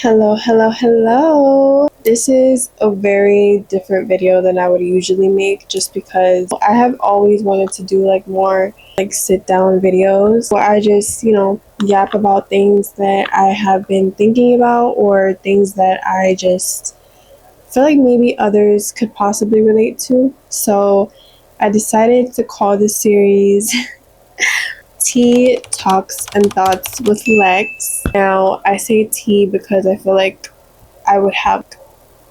Hello, hello, hello. This is a very different video than I would usually make just because I have always wanted to do more sit down videos where I just, yap about things that I have been thinking about or things that I just feel like maybe others could possibly relate to. So I decided to call this series Tea, Talks, and Thoughts with Lex. Now, I say tea because I feel like I would have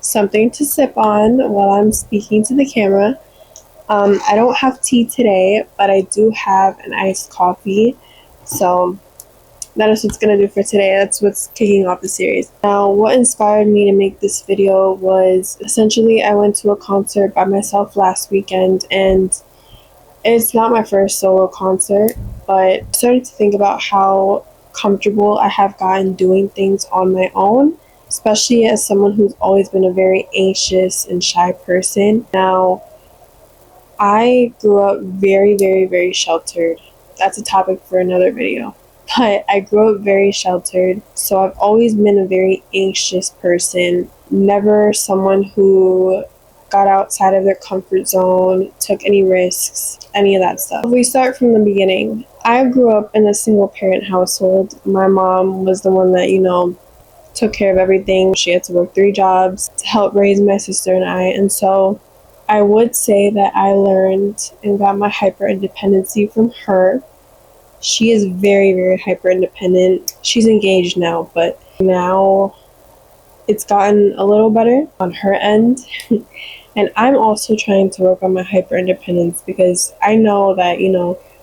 something to sip on while I'm speaking to the camera. I don't have tea today, but I do have an iced coffee. So that is what's going to do for today. That's what's kicking off the series. Now, what inspired me to make this video was essentially I went to a concert by myself last weekend, and it's not my first solo concert, but I started to think about how comfortable I have gotten doing things on my own, especially as someone who's always been a very anxious and shy person. Now, I grew up very, very, very sheltered. That's a topic for another video. But I grew up very sheltered, so I've always been a very anxious person, never someone who got outside of their comfort zone, took any risks, any of that stuff. If we start from the beginning, I grew up in a single parent household. My mom was the one that, took care of everything. She had to work 3 jobs to help raise my sister and I. And so I would say that I learned and got my hyper independency from her. She is very, very hyper independent. She's engaged now, but now it's gotten a little better on her end. And I'm also trying to work on my hyper independence because I know that,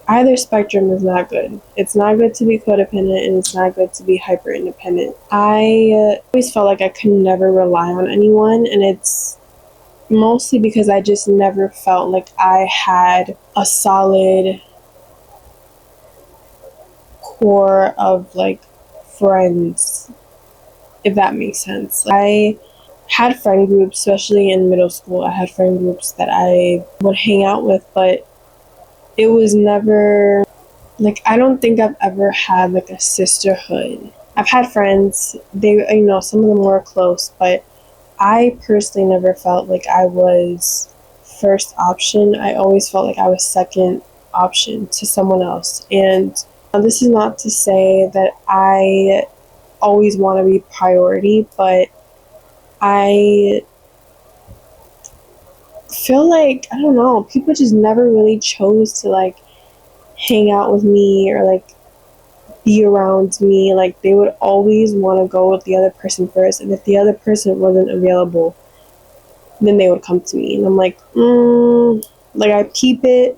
either spectrum is not good. It's not good to be codependent and it's not good to be hyper independent. I always felt like I could never rely on anyone, and it's mostly because I just never felt like I had a solid core of friends, if that makes sense. I had friend groups, especially in middle school. I had friend groups that I would hang out with, but it was never I don't think I've ever had a sisterhood. I've had friends, some of them were close, but I personally never felt like I was first option. I always felt like I was second option to someone else. And this is not to say that I always want to be priority, but I feel like, I don't know, people just never really chose to hang out with me or be around me. They would always want to go with the other person first, and if the other person wasn't available, then they would come to me, and I'm I peep it.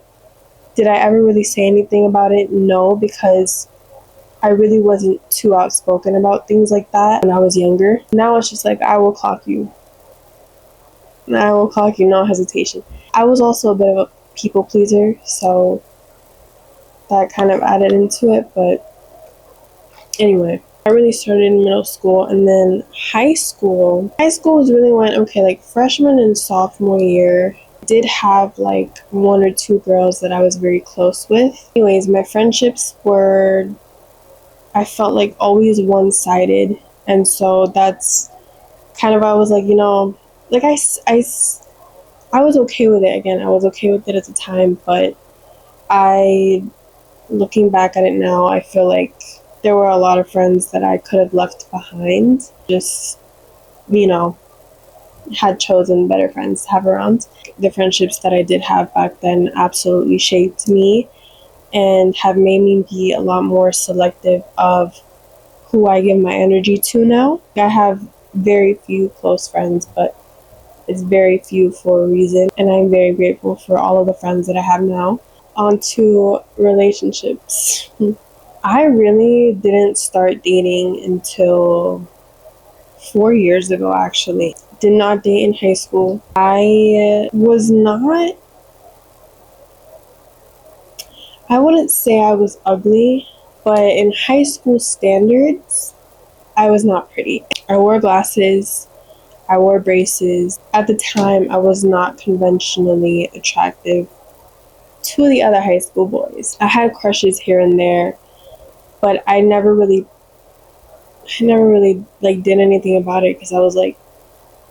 Did I ever really say anything about it? No, because I really wasn't too outspoken about things like that when I was younger. Now it's just I will clock you. I will clock you, no hesitation. I was also a bit of a people pleaser, so that kind of added into it, but anyway. I really started in middle school, and then high school. High school was really when, freshman and sophomore year, I did have 1 or 2 girls that I was very close with. Anyways, my friendships were, I felt always one-sided, and so that's kind of, I was I was okay with it. Again, I was okay with it at the time, but looking back at it now, I feel like there were a lot of friends that I could have left behind. Just, had chosen better friends to have around. The friendships that I did have back then absolutely shaped me and have made me be a lot more selective of who I give my energy to now. I have very few close friends, but it's very few for a reason, and I'm very grateful for all of the friends that I have now. On to relationships. I really didn't start dating until 4 years ago, actually. Did not date in high school. I wouldn't say I was ugly, but in high school standards, I was not pretty. I wore glasses. I wore braces. At the time, I was not conventionally attractive to the other high school boys. I had crushes here and there, but I never really I never really like did anything about it because I was like,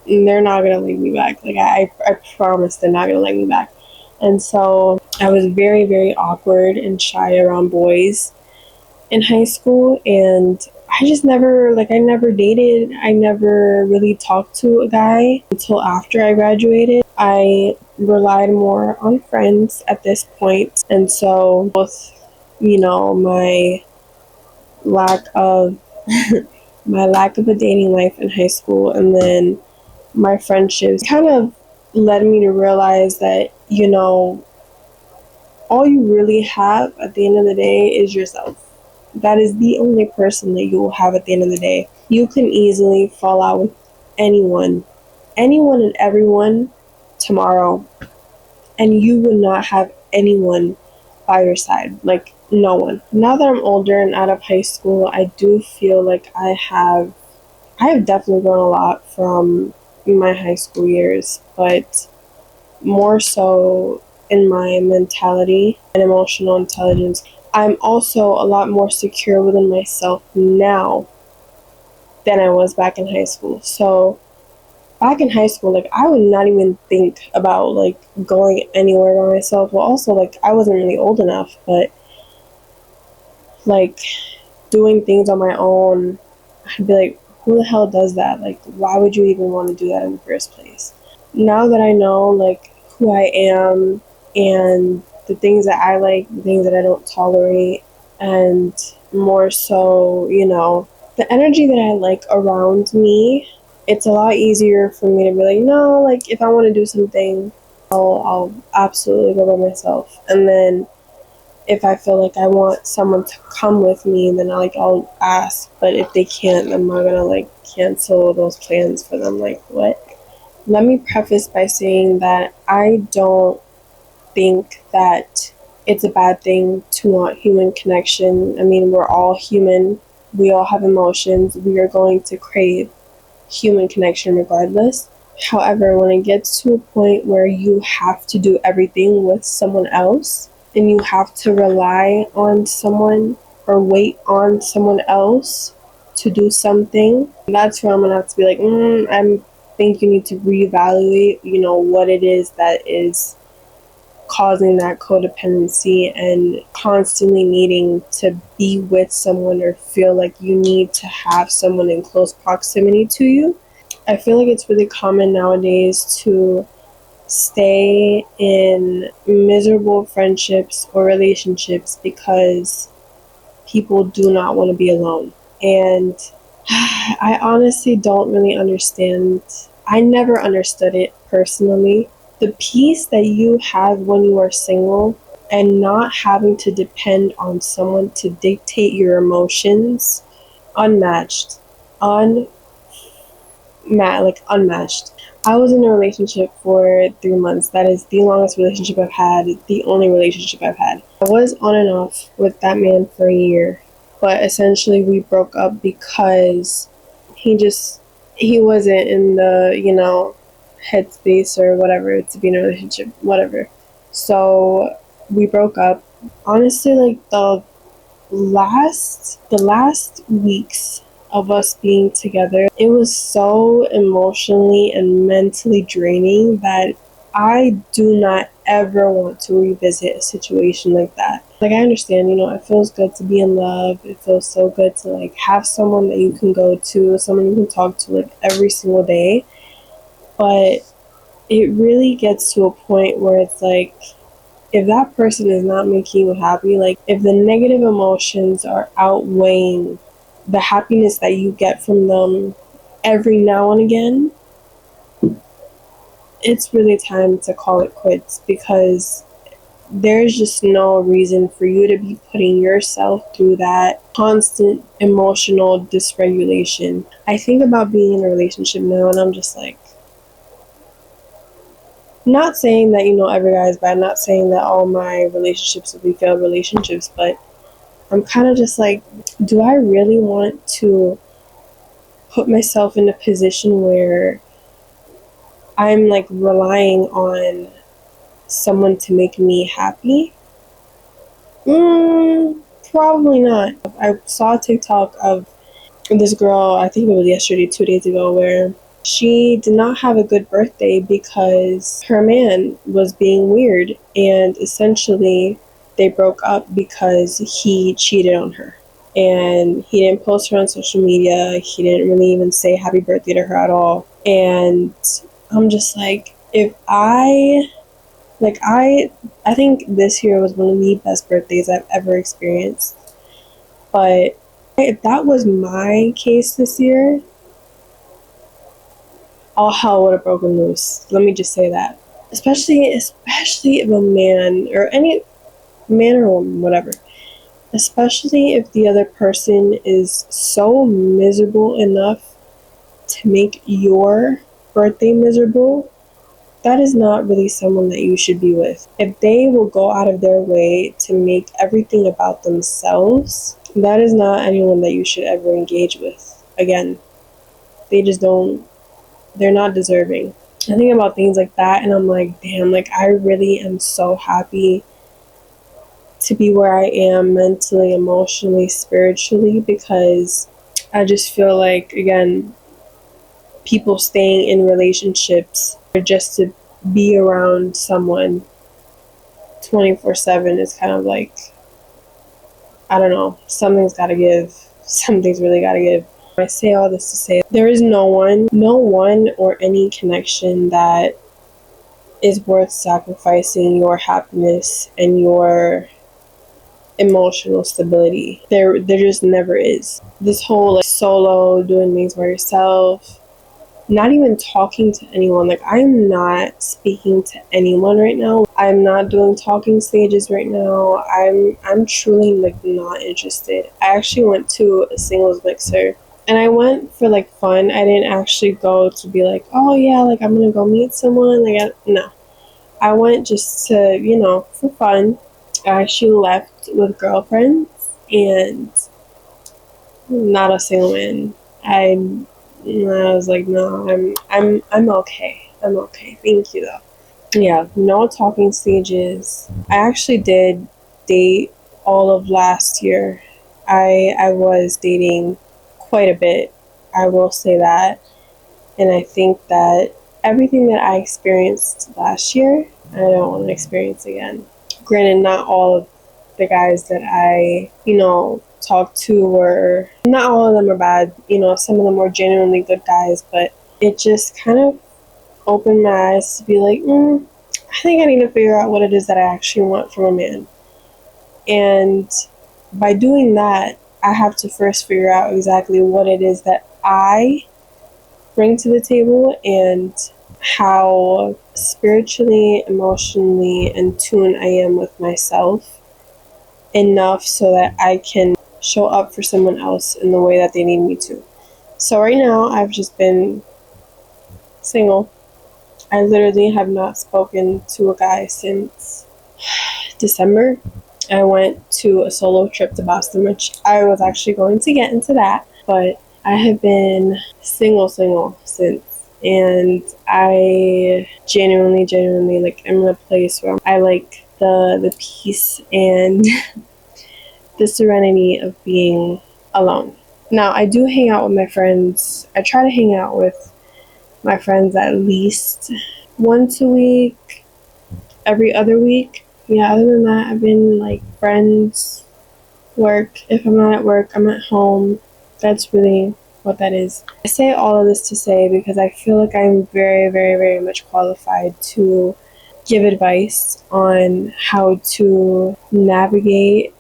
they're not gonna like me back. Like I promise they're not gonna like me back. And so I was very, very awkward and shy around boys in high school, and I just never like I never dated. I never really talked to a guy until after I graduated. I relied more on friends at this point, and so both, my lack of my lack of a dating life in high school and then my friendships kind of led me to realize that, all you really have at the end of the day is yourself. That is the only person that you will have at the end of the day. You can easily fall out with anyone, anyone and everyone tomorrow, and you will not have anyone by your side. Like, no one. Now that I'm older and out of high school, I do feel like I have definitely grown a lot from my high school years, but more so in my mentality and emotional intelligence. I'm also a lot more secure within myself now than I was back in high school. So back in high school, like I would not even think about like going anywhere by myself. Well, also like I wasn't really old enough, but like doing things on my own, I'd be like, who the hell does that? Like, why would you even want to do that in the first place? Now that I know like who I am and the things that I like, the things that I don't tolerate, and more so, the energy that I like around me, it's a lot easier for me to be like, no, like if I want to do something, I'll absolutely go by myself. And then if I feel like I want someone to come with me, then I'll ask. But if they can't, I'm not gonna like cancel those plans for them. Like what? Let me preface by saying that I don't think that it's a bad thing to want human connection. I mean, we're all human. We all have emotions. We are going to crave human connection regardless. However, when it gets to a point where you have to do everything with someone else and you have to rely on someone or wait on someone else to do something, that's where I'm gonna have to be like, I think you need to reevaluate, what it is that is causing that codependency and constantly needing to be with someone or feel like you need to have someone in close proximity to you. I feel like it's really common nowadays to stay in miserable friendships or relationships because people do not want to be alone. And I honestly don't really understand. I never understood it personally. The peace that you have when you are single and not having to depend on someone to dictate your emotions, unmatched. Unmatched. I was in a relationship for 3 months. That is the longest relationship I've had, the only relationship I've had. I was on and off with that man for a year, but essentially we broke up because he wasn't in the, headspace or whatever to be in a relationship, whatever. So we broke up. Honestly, like the last weeks of us being together, it was so emotionally and mentally draining that I do not ever want to revisit a situation like that. Like I understand, it feels good to be in love. It feels so good to like have someone that you can go to, someone you can talk to like every single day. But it really gets to a point where it's like if that person is not making you happy, like if the negative emotions are outweighing the happiness that you get from them every now and again, it's really time to call it quits because there's just no reason for you to be putting yourself through that constant emotional dysregulation. I think about being in a relationship now and I'm just like, not saying that, every guy is bad, not saying that all my relationships will be failed relationships, but I'm kind of just like, do I really want to put myself in a position where I'm like relying on someone to make me happy? Probably not. I saw a TikTok of this girl, I think it was yesterday, 2 days ago, where she did not have a good birthday because her man was being weird, and essentially they broke up because he cheated on her. And he didn't post her on social media. He didn't really even say happy birthday to her at all. And I'm just like, if I think this year was one of the best birthdays I've ever experienced. But if that was my case this year, all hell would have broken loose. Let me just say that. Especially if a man, or any man or woman, whatever, especially if the other person is so miserable enough to make your birthday miserable, that is not really someone that you should be with. If they will go out of their way to make everything about themselves, that is not anyone that you should ever engage with. Again, they just don't, they're not deserving. I think about things like that and I'm like, damn, like I really am so happy to be where I am mentally, emotionally, spiritually, because I just feel like, again, people staying in relationships or just to be around someone 24/7 is kind of like, I don't know, something's got to give. Something's really got to give. I say all this to say there is no one or any connection that is worth sacrificing your happiness and your emotional stability. There just never is. This whole like solo doing things by yourself, not even talking to anyone. Like I'm not speaking to anyone right now. I'm not doing talking stages right now. I'm truly like not interested. I actually went to a singles mixer and I went for like fun. I didn't actually go to be like, oh yeah, like I'm gonna go meet someone. No. I went just to, for fun. I actually left with girlfriends and not a single man. I was like, no, I'm okay. I'm okay. Thank you though. Yeah, no talking stages. I actually did date all of last year. I was dating quite a bit. I will say that. And I think that everything that I experienced last year, I don't want to experience again. Granted, not all of the guys that I, talked to were, not all of them are bad. Some of them were genuinely good guys, but it just kind of opened my eyes to be like, I think I need to figure out what it is that I actually want from a man. And by doing that, I have to first figure out exactly what it is that I bring to the table and how spiritually, emotionally in tune I am with myself enough so that I can show up for someone else in the way that they need me to. So right now I've just been single. I literally have not spoken to a guy since December. I went to a solo trip to Boston, which I was actually going to get into that, but I have been single since. And I genuinely like I'm in a place where I like the peace and the serenity of being alone. Now I do hang out with my friends. I try to hang out with my friends at least once a week, every other week. Yeah, other than that, I've been like friends, work. If I'm not at work, I'm at home. That's really what that is. I say all of this to say because I feel like I'm very, very, very much qualified to give advice on how to navigate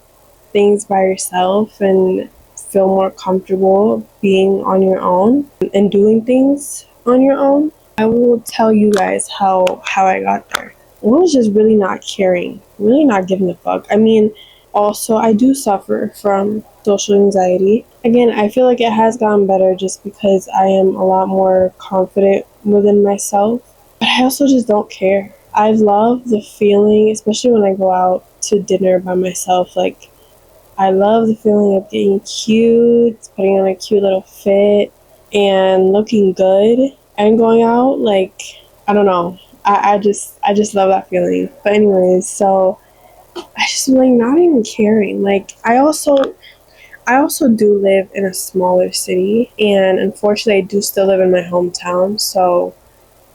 things by yourself and feel more comfortable being on your own and doing things on your own. I will tell you guys how I got there. I was just really not caring, really not giving a fuck. I mean, also, I do suffer from social anxiety. Again, I feel like it has gotten better just because I am a lot more confident within myself. But I also just don't care. I love the feeling, especially when I go out to dinner by myself. Like, I love the feeling of getting cute, putting on a cute little fit, and looking good and going out. Like, I don't know. I just love that feeling. But anyways, so I just like not even caring. Like I also I also do live in a smaller city, and unfortunately, I do still live in my hometown, so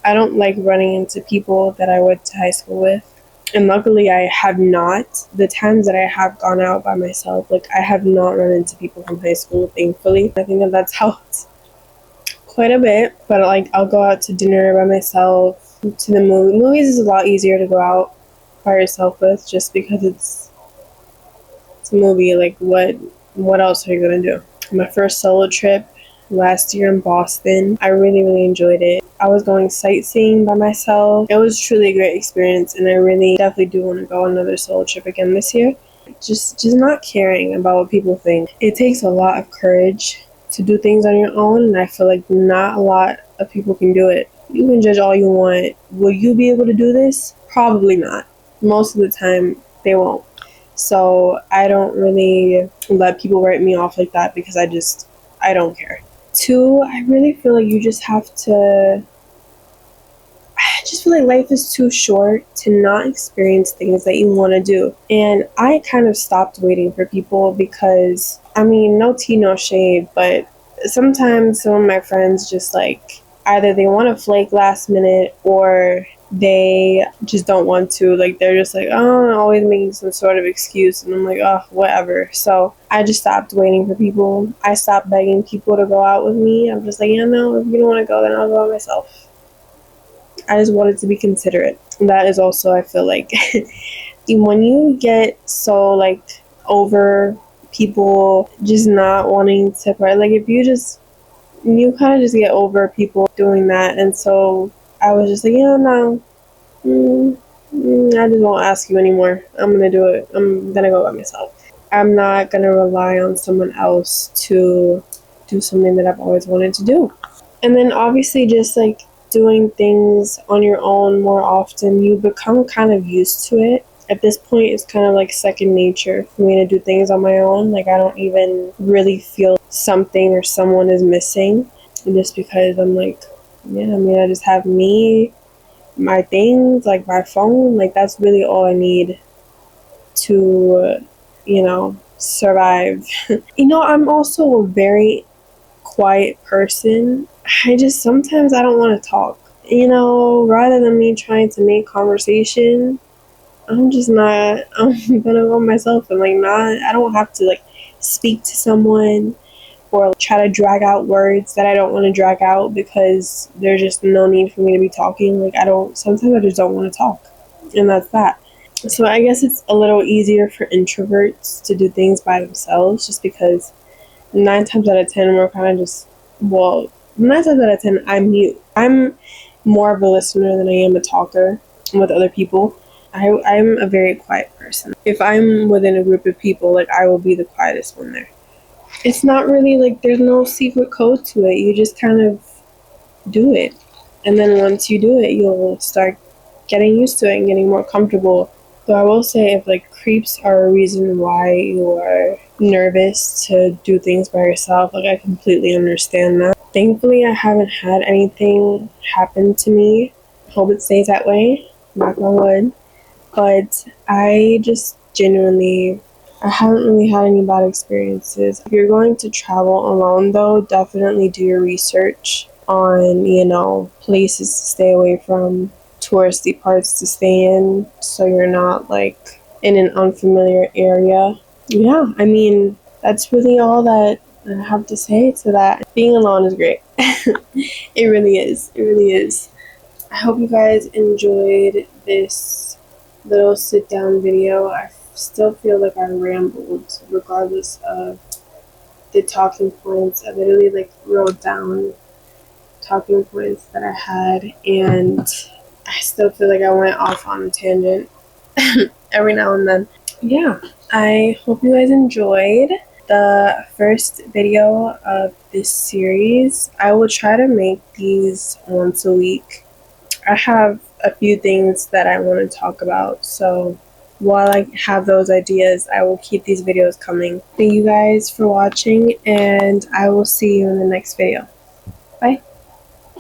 I don't like running into people that I went to high school with. And luckily, I have not. The times that I have gone out by myself, like, I have not run into people from high school, thankfully. I think that that's helped quite a bit. But, like, I'll go out to dinner by myself, to the movies is a lot easier to go out by yourself with, just because it's a movie. Like, what else are you gonna do? My first solo trip last year in Boston, I really enjoyed it. I was going sightseeing by myself. It was truly a great experience, and I really definitely do want to go on another solo trip again this year. Just not caring about what people think. It takes a lot of courage to do things on your own, and I feel like not a lot of people can do it. You can judge all you want. Will you be able to do this? Probably not. Most of the time, they won't. So I don't really let people write me off like that, because I don't care. Two, I really feel like you just have to, I just feel like life is too short to not experience things that you want to do. And I kind of stopped waiting for people because, I mean, no tea, no shade, but sometimes some of my friends just like, either they want to flake last minute or they just don't want to. Like, they're just like, oh, always making some sort of excuse. And I'm like, oh, whatever. So I just stopped waiting for people. I stopped begging people to go out with me. I'm just like, yeah, no, if you don't want to go, then I'll go by myself. I just wanted to be considerate. And that is also, I feel like, when you get so, like, over people just not wanting to part, like, if you kind of just get over people doing that. And so I was just like, yeah, no, I just won't ask you anymore. I'm gonna do it. I'm gonna go by myself. I'm not gonna rely on someone else to do something that I've always wanted to do. And then obviously just like doing things on your own more often, you become kind of used to it. At this point, it's kind of like second nature for me to do things on my own. Like, I don't even really feel something or someone is missing, just because I'm like, yeah, I mean, I just have me, my things, like my phone. Like, that's really all I need to, survive. I'm also a very quiet person. Sometimes I don't want to talk. Rather than me trying to make conversation, I'm gonna go myself and I don't have to like speak to someone or try to drag out words that I don't want to drag out, because there's just no need for me to be talking. Sometimes I just don't want to talk, and that's that. So I guess it's a little easier for introverts to do things by themselves, just because 9 times out of 10 we're kind of well, 9 times out of 10 I'm mute. I'm more of a listener than I am a talker with other people. I'm a very quiet person. If I'm within a group of people, like, I will be the quietest one there. It's not really like there's no secret code to it. You just kind of do it. And then once you do it, you'll start getting used to it and getting more comfortable. So I will say, if like creeps are a reason why you are nervous to do things by yourself, like, I completely understand that. Thankfully, I haven't had anything happen to me. Hope it stays that way. Knock on wood. But I just genuinely, I haven't really had any bad experiences. If you're going to travel alone, though, definitely do your research on, places to stay away from, touristy parts to stay in, so you're not, like, in an unfamiliar area. Yeah, I mean, that's really all that I have to say to that. Being alone is great. It really is. It really is. I hope you guys enjoyed this little sit down video. I still feel like I rambled regardless of the talking points. I literally wrote down talking points that I had, and I still feel like I went off on a tangent every now and then. Yeah, I hope you guys enjoyed the first video of this series. I will try to make these once a week. I have a few things that I want to talk about, so while I have those ideas, I will keep these videos coming. Thank you guys for watching, and I will see you in the next video.